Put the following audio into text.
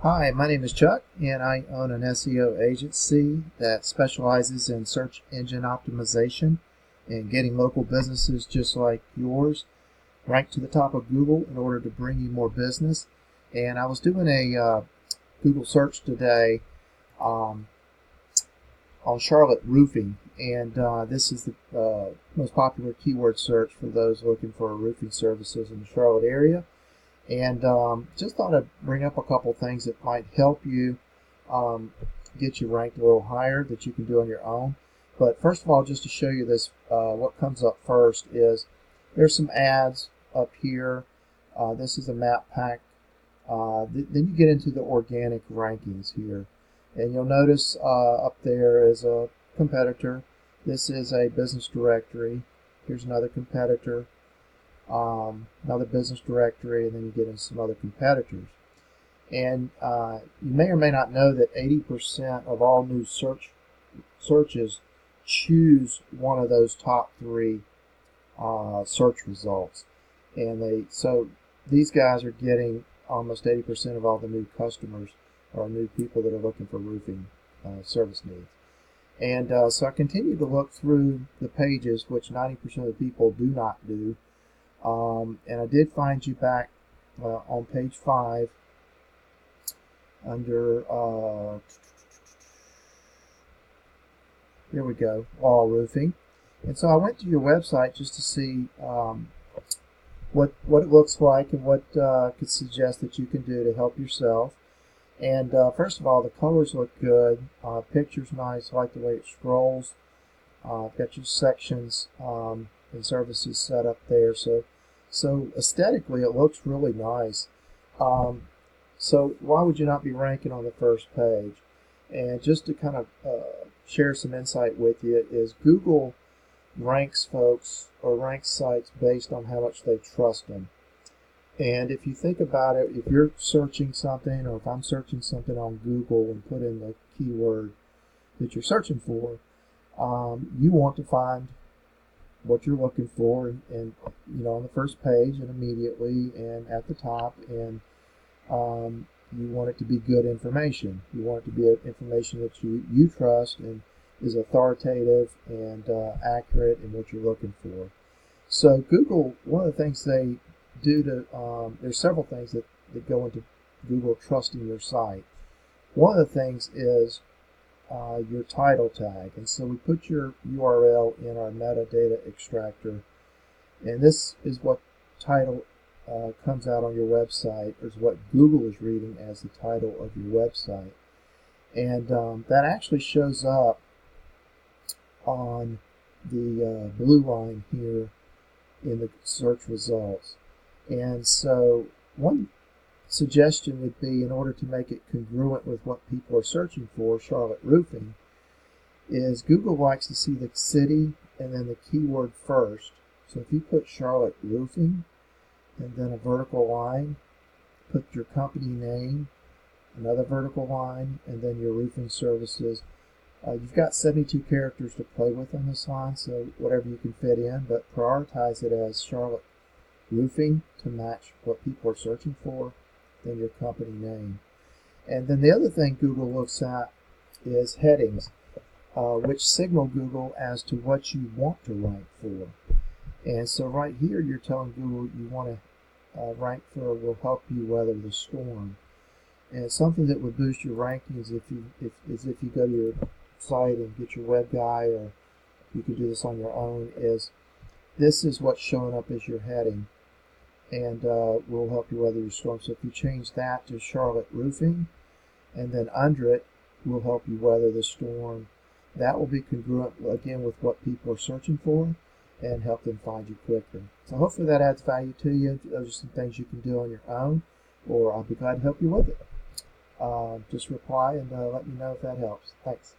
Hi, my name is Chuck, and I own an SEO agency that specializes in search engine optimization and getting local businesses just like yours ranked to the top of Google in order to bring you more business. And I was doing a Google search today um, on Charlotte roofing, and this is the most popular keyword search for those looking for roofing services in the Charlotte area. And just thought I'd bring up a couple things that might help you get you ranked a little higher that you can do on your own. But first of all, just to show you this, what comes up first is there's some ads up here. This is a map pack. Then you get into the organic rankings here. And you'll notice up there is a competitor. This is a business directory. Here's another competitor. Another business directory, and then you get into some other competitors. And you may or may not know that 80% of all new searches choose one of those top three search results. And so these guys are getting almost 80% of all the new customers or new people that are looking for roofing service needs. And so I continue to look through the pages, which 90% of the people do not do. And I did find you back on page 5 under, here we go, wall roofing. And so I went to your website just to see what it looks like and what could suggest that you can do to help yourself. And first of all, the colors look good. Picture's nice. I like the way it scrolls. I've got your sections and services set up there. So aesthetically, it looks really nice. So why would you not be ranking on the first page? And just to kind of share some insight with you is Google ranks folks or ranks sites based on how much they trust them. And if you think about it, if you're searching something, or if I'm searching something on Google and put in the keyword that you're searching for, you want to find what you're looking for, and on the first page and immediately and at the top, and you want it to be good information. You want it to be information that you trust and is authoritative and accurate in what you're looking for. So Google, one of the things they do there's several things that go into Google trusting your site. One of the things is your title tag, and so we put your URL in our metadata extractor, and this is what title comes out on your website, or is what Google is reading as the title of your website. And that actually shows up on the blue line here in the search results. And so one suggestion would be, in order to make it congruent with what people are searching for, Charlotte roofing, is Google likes to see the city and then the keyword first. So if you put Charlotte roofing and then a vertical line, put your company name, another vertical line, and then your roofing services. You've got 72 characters to play with on this line, so whatever you can fit in, but prioritize it as Charlotte roofing to match what people are searching for, then your company name. And then the other thing Google looks at is headings, which signal Google as to what you want to rank for. And so right here you're telling Google you want to rank for will help you weather the storm. And something that would boost your rankings if you go to your site and get your web guy, or you could do this on your own, is this is what's showing up as your heading, and will help you weather your storm. So if you change that to Charlotte roofing, and then under it will help you weather the storm, that will be congruent again with what people are searching for and help them find you quicker. So hopefully that adds value to you. Those are some things you can do on your own, or I'll be glad to help you with it. Just reply and let me know if that helps. Thanks.